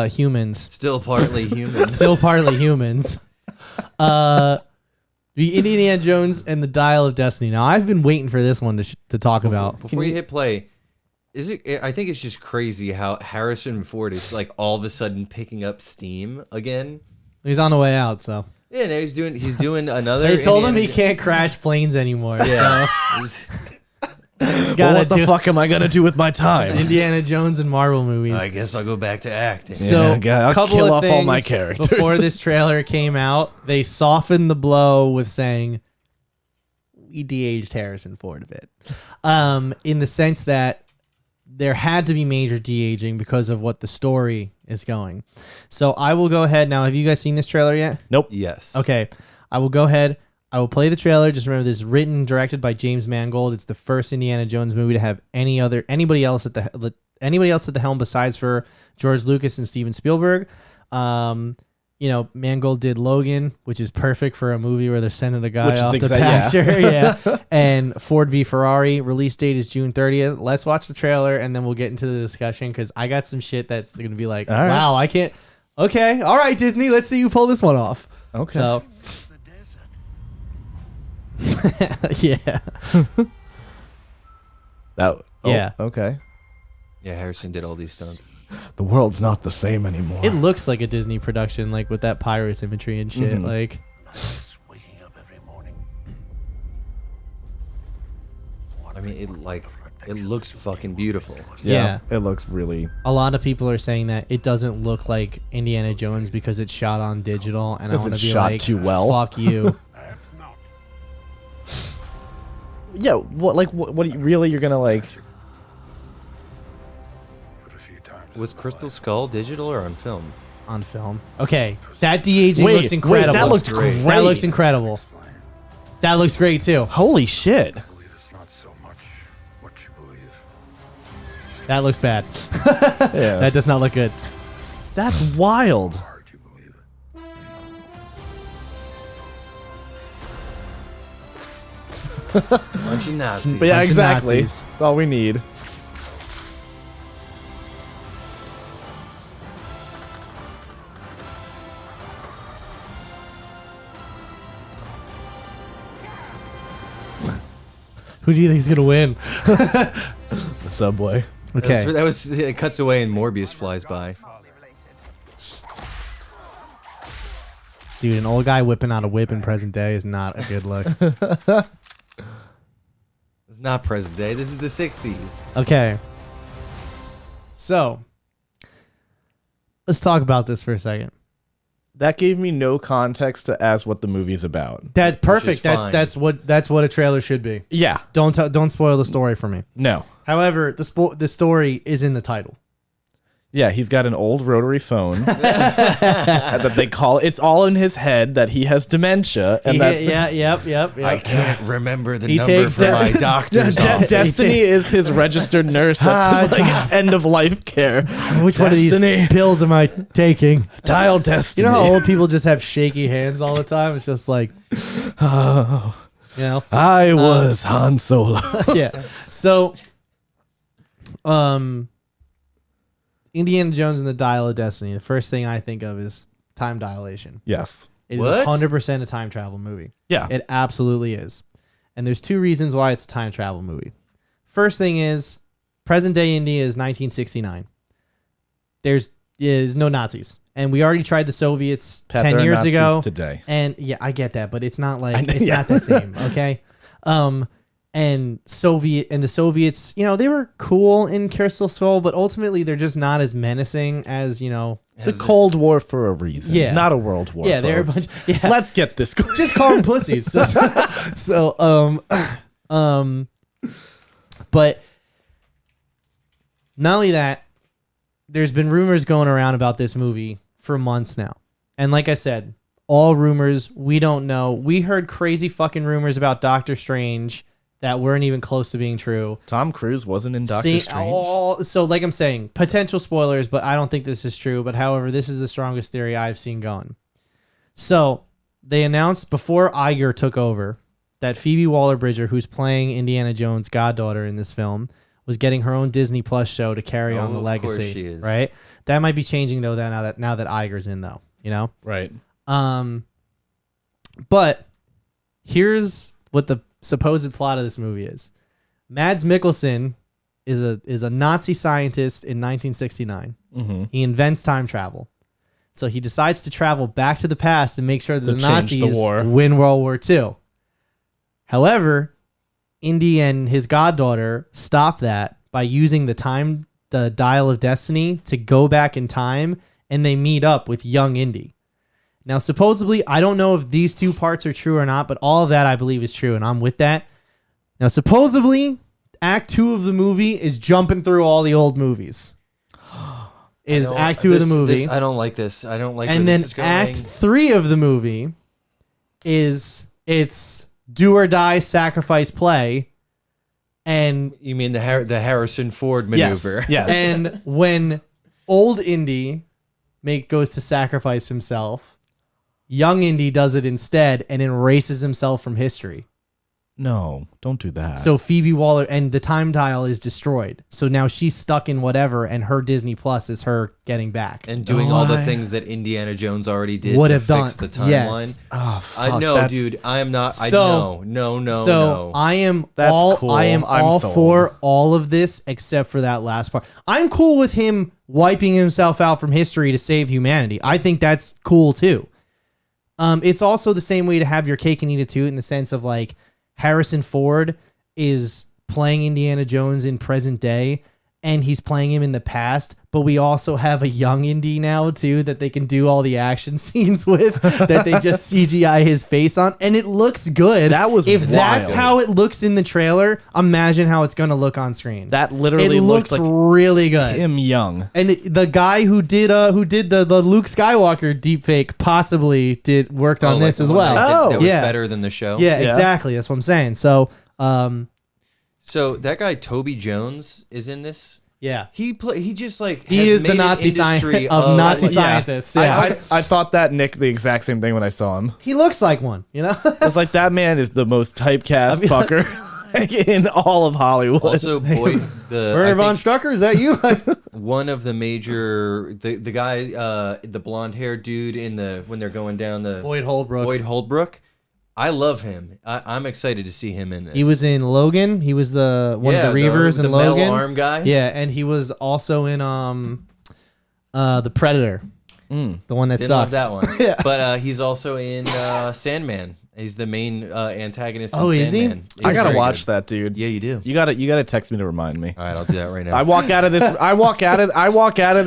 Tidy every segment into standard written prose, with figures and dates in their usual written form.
humans. Still partly human. Still partly humans. The Indiana Jones and the Dial of Destiny. Now, I've been waiting for this one to talk about. Before you hit play, I think it's just crazy how Harrison Ford is like all of a sudden picking up steam again. He's on the way out, so. Yeah, now he's doing another. They told him he can't crash planes anymore. Yeah. So. What the fuck am I gonna do with my time? Indiana Jones and Marvel movies. I guess I'll go back to acting. So, I'll kill off all my characters. Before this trailer came out, they softened the blow with saying, we de-aged Harrison Ford a bit. In the sense that there had to be major de-aging because of what the story is going. So I will go ahead now. Have you guys seen this trailer yet? Nope. Yes. Okay. I will go ahead. I will play the trailer. Just remember, this is written and directed by James Mangold. It's the first Indiana Jones movie to have anybody else at the helm besides for George Lucas and Steven Spielberg. Mangold did Logan, which is perfect for a movie where they're sending a guy off to pasture. Yeah. And Ford v Ferrari, release date is June 30th. Let's watch the trailer and then we'll get into the discussion because I got some shit that's going to be like, wow, I can't. Okay. All right, Disney. Let's see you pull this one off. Okay. So. Yeah. Yeah. Okay. Yeah, Harrison did all these stunts. The world's not the same anymore. It looks like a Disney production, like with that pirates imagery and shit. Like, waking up every morning. I mean, it looks fucking beautiful. yeah. It looks really. A lot of people are saying that it doesn't look like Indiana Jones because it's shot on digital, and I Because want to it's be shot like, too well. fuck you. Perhaps not. Yeah. What you're gonna like? But a few times. Was Crystal Skull digital or on film? On film. Okay, that de-aging looks incredible. that looked great. That looks incredible. That looks great too. Holy shit. I believe it's not so much what you believe. That looks bad. Yeah. That does not look good. That's wild. Hard you believe it. Bunch of Nazis. But yeah, Bunch of exactly. Nazis. That's all we need. Who do you think is gonna win? The subway. Okay. It cuts away and Morbius flies by. Dude, an old guy whipping out a whip in present day is not a good look. It's not present day. This is the 60s. Okay. So, let's talk about this for a second. That gave me no context to as what the movie's about. That's perfect. fine. That's what a trailer should be. Yeah. Don't spoil the story for me. No. However, the story is in the title. Yeah, he's got an old rotary phone that they call. It's all in his head that he has dementia, and Yep. I can't remember the He number takes for my doctor's office. Destiny is his registered nurse. That's his, like end of life care. Which one of these pills am I taking? Dial Destiny. You know how old people just have shaky hands all the time? It's just like, Oh, I was Han Solo. yeah. So, Indiana Jones and the Dial of Destiny. The first thing I think of is time dilation. Yes. It is What? 100% a time travel movie. Yeah. It absolutely is. And there's two reasons why it's a time travel movie. First thing is, present day India is 1969. There's no Nazis. And we already tried the Soviets Pat, 10 there are years Nazis ago. today. And yeah, I get that, but it's not like, it's yeah. not the same, okay? And the Soviets, they were cool in Crystal Skull, but ultimately they're just not as menacing as, The Cold War for a reason. Yeah. Not a world war. Yeah, they're a folks. bunch. Yeah, Let's get this. just call them pussies. But not only that, there's been rumors going around about this movie for months now, and like I said, all rumors. We don't know. We heard crazy fucking rumors about Doctor Strange that weren't even close to being true. Tom Cruise wasn't in Doctor Strange. So like I'm saying, potential spoilers, but I don't think this is true. But however, this is the strongest theory I've seen going. So they announced before Iger took over that Phoebe Waller-Bridger, who's playing Indiana Jones' goddaughter in this film, was getting her own Disney Plus show to carry on the of course legacy. she is. Right? That might be changing though. Now that Iger's in though, you know. Right. But here's what the supposed plot of this movie is. Mads Mikkelsen is a Nazi scientist in 1969. Mm-hmm. He invents time travel. So he decides to travel back to the past and make sure that the change the Nazis war. win World War II. However, Indy and his goddaughter stop that by using the dial of destiny to go back in time, and they meet up with young Indy. Now, supposedly, I don't know if these two parts are true or not, but all of that I believe is true, and I'm with that. Now, supposedly, Act 2 of the movie is jumping through all the old movies. Is Act 2 of the movie. I don't like this. I don't like where And then this is going. Act 3 of the movie is it's do or die, sacrifice, play. And You mean the Harrison Ford maneuver? Yes. and when old Indy goes to sacrifice himself, young Indy does it instead and erases himself from history. No, don't do that. So Phoebe Waller and the time dial is destroyed. So now she's stuck in whatever, and her Disney Plus is her getting back. And doing all the Why? things that Indiana Jones already did Would to have fix done. the Yes. timeline. oh, I fuck, know, that's- dude. I am not. So- no. So I am That's all cool. I am I'm all sold. for all of this except for that last part. I'm cool with him wiping himself out from history to save humanity. I think that's cool too. It's also the same way to have your cake and eat it too, in the sense of like Harrison Ford is playing Indiana Jones in present day, and he's playing him in the past, but we also have a young Indy now too that they can do all the action scenes with that they just CGI his face on, and it looks good. That was if that's wild. how it looks in the trailer, imagine how it's gonna look on screen. That literally it looks looks like really good. him young. And the guy who did the Luke Skywalker deepfake possibly worked on like this the as one well. that was yeah. better than the show. Yeah, Yeah. exactly. That's what I'm saying. So, So that guy Toby Jones is in this. yeah. He just like He has is the made an Nazi industry of Nazi Yeah. scientists. Yeah. I thought that, Nick, the exact same thing when I saw him. He looks like one, you know? It's like, that man is the most typecast fucker like, in all of Hollywood. Also, Boyd, I Werner von think Strucker, is that you? one of the major the guy, the blonde haired dude when they're going down the Boyd Holbrook. Boyd Holbrook. I love him. I'm excited to see him in this. He was in Logan. He was one of the Reavers the in metal Logan. arm guy. Yeah, and he was also in the Predator. The one that Didn't sucks. love that one. Yeah. But he's also in Sandman. He's the main antagonist in Oh, is he? Sandman. I He's gotta very watch good. that, dude. Yeah, you do. You gotta text me to remind me. All right, I'll do that right now. I walk out of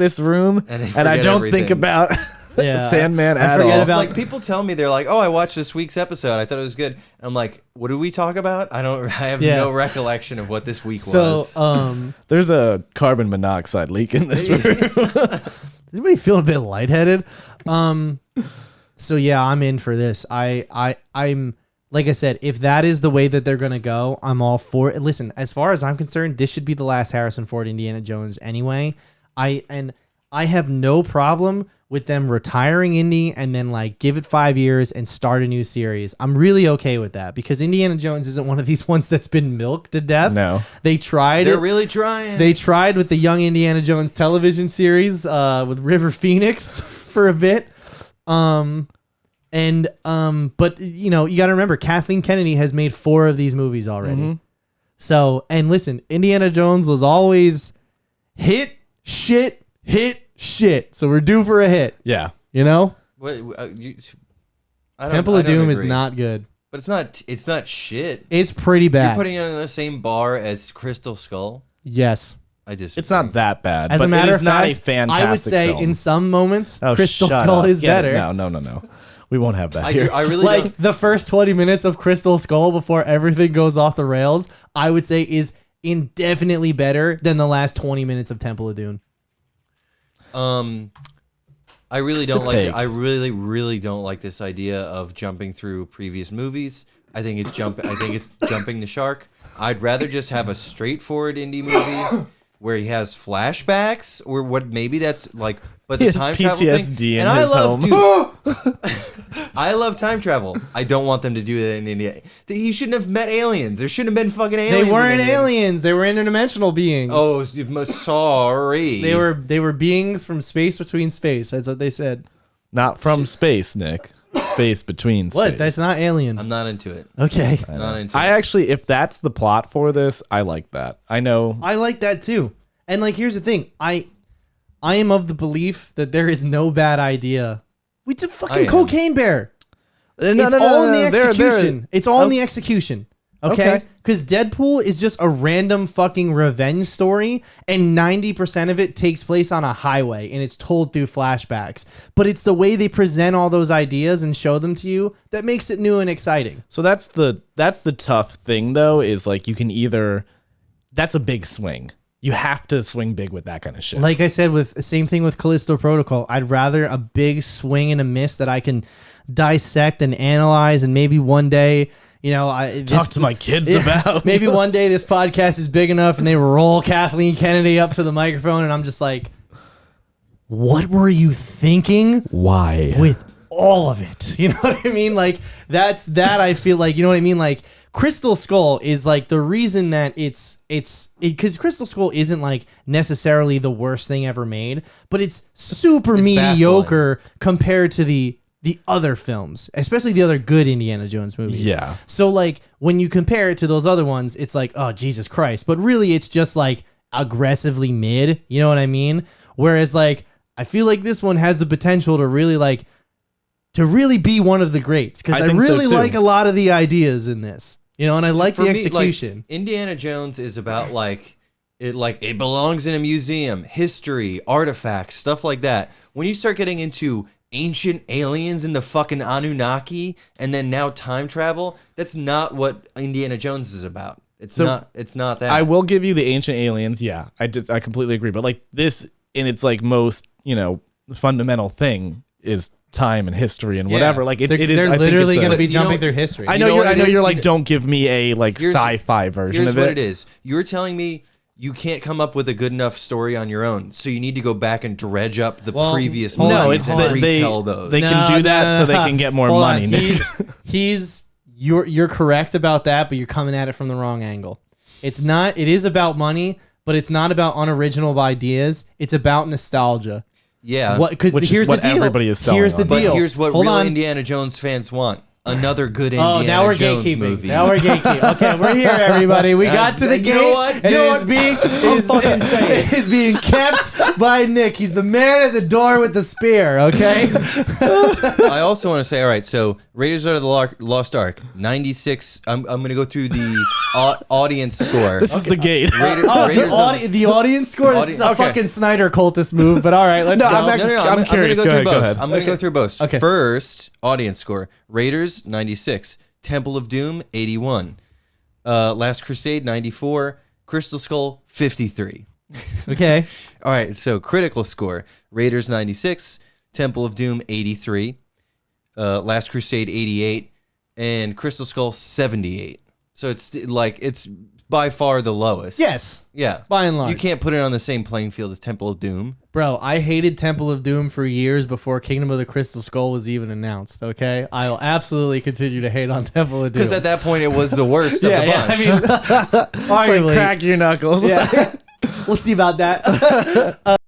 this room And I and I forget don't everything. think about Yeah. Sandman I at forget all. about- like people tell me, they're like, "Oh, I watched this week's episode. I thought it was good." And I'm like, "What did we talk about?" I have Yeah. no recollection of what this week So, was. There's a carbon monoxide leak in this room. anybody feel a bit lightheaded? So yeah, I'm in for this. I'm like I said, if that is the way that they're gonna go, I'm all for it. Listen, as far as I'm concerned, this should be the last Harrison Ford Indiana Jones anyway. I have no problem with them retiring Indy and then like give it 5 years and start a new series. I'm really okay with that because Indiana Jones isn't one of these ones that's been milked to death. No. They tried They're it. really trying. They tried with the Young Indiana Jones television series with River Phoenix for a bit. But you know, you got to remember Kathleen Kennedy has made 4 of these movies already. So, and listen, Indiana Jones was always hit, shit. So we're due for a hit, Yeah. you know? What, Temple of Doom is not good. But it's not shit. It's pretty You're bad. putting it in the same bar as Crystal Skull. Yes. I disagree. It's not that bad. As but a matter it of is not fact, a fantastic I would say film. in some moments, Oh, Crystal shut Skull up. is Get it. better. No. We won't have that I here. really Like don't. the first 20 minutes of Crystal Skull before everything goes off the rails, I would say is indefinitely better than the last 20 minutes of Temple of Doom. I really don't like. take. I really don't like this idea of jumping through previous movies. I think it's jumping the shark. I'd rather just have a straightforward indie movie where he has flashbacks or what? Maybe that's like, but He the has time travel thing. PTSD in And I his love, home. dude, I love time travel. I don't want them to do that in India. He shouldn't have met aliens. There shouldn't have been fucking aliens. They weren't in India. aliens. They were interdimensional beings. Oh, sorry. They were beings from space between space. That's what they said. Not from space, Nick. Space between space. What? That's not alien. I'm not into it. Okay. Not into I it. actually, if that's the plot for this, I like that. I know. I like that too. And like, here's the thing. I am of the belief that there is no bad idea. We did I fucking am. Cocaine Bear. It's all in the execution. It's all in the execution. Okay? Because Deadpool is just a random fucking revenge story, and 90% of it takes place on a highway, and it's told through flashbacks. But it's the way they present all those ideas and show them to you that makes it new and exciting. So that's the tough thing though, is like you can either, that's a big swing. You have to swing big with that kind of shit. Like I said, with same thing with Callisto Protocol, I'd rather a big swing and a miss that I can dissect and analyze, and maybe one day, you know, Talk to my kids about. maybe one day this podcast is big enough and they roll Kathleen Kennedy up to the microphone, and I'm just like, what were you thinking Why? with all of it? You know what I mean? Like that I feel like, you know what I mean? Like Crystal Skull is like the reason that it's because Crystal Skull isn't like necessarily the worst thing ever made, but it's super mediocre compared to the other films, especially the other good Indiana Jones movies. Yeah. So like when you compare it to those other ones, it's like, oh Jesus Christ. But really it's just like aggressively mid, you know what I mean? Whereas like I feel like this one has the potential to really be one of the greats, because I I think so, really too. like a lot of the ideas in this. You know, and I like For the me, execution. Indiana Jones is about like it belongs in a museum, history, artifacts, stuff like that. When you start getting into ancient aliens in the fucking Anunnaki and then now time travel, that's not what Indiana Jones is about. It's not that. I will give you the ancient aliens. Yeah, I completely agree. But like this, in its like most, you know, fundamental thing is time and history and whatever. Like it is. They're I think literally it's a- going to be But you know- jumping through history. I You know know you're. what I it know is? you're like, don't give me a like Here's- sci-fi version Here's of it. what it is. You're telling me you can't come up with a good enough story on your own, so you need to go back and dredge up the Well, previous hold on, movies hold and on. retell those. They can do that so they can get more Hold on. money. You're correct about that, but you're coming at it from the wrong angle. It is about money, but it's not about unoriginal ideas. It's about nostalgia. yeah. Because Which is here's what the deal. everybody is selling Here's the on. But deal. here's what Hold real on. Indiana Jones fans want. Another good Indiana Now we're Jones gatekeeping. movie. Now we're gatekeeping. Okay, we're here, everybody. We got to the You gate. know what? And You know it what? is being fucking saying it is being kept by Nick. He's the man at the door with the spear. Okay. I also want to say, all right, so Raiders of the Lost Ark, 96. I'm going to go through the audience score. This is the gate. The audience score. This is a Okay. fucking Snyder cultist move. But all right, let's No, go. I'm not- I'm curious. I'm Go going to ahead, go through both. go ahead. I'm going to go through both. Okay. First, audience score. Raiders, 96. Temple of Doom, 81. Last Crusade, 94. Crystal Skull, 53. Okay. All right, so critical score. Raiders, 96. Temple of Doom, 83. Last Crusade, 88. And Crystal Skull, 78. So it's by far the lowest. Yes. Yeah. By and large. You can't put it on the same playing field as Temple of Doom. Bro, I hated Temple of Doom for years before Kingdom of the Crystal Skull was even announced, okay? I'll absolutely continue to hate on Temple of Doom. Because at that point, it was the worst of the bunch. I mean, arguably. Crack your knuckles. Yeah. We'll see about that.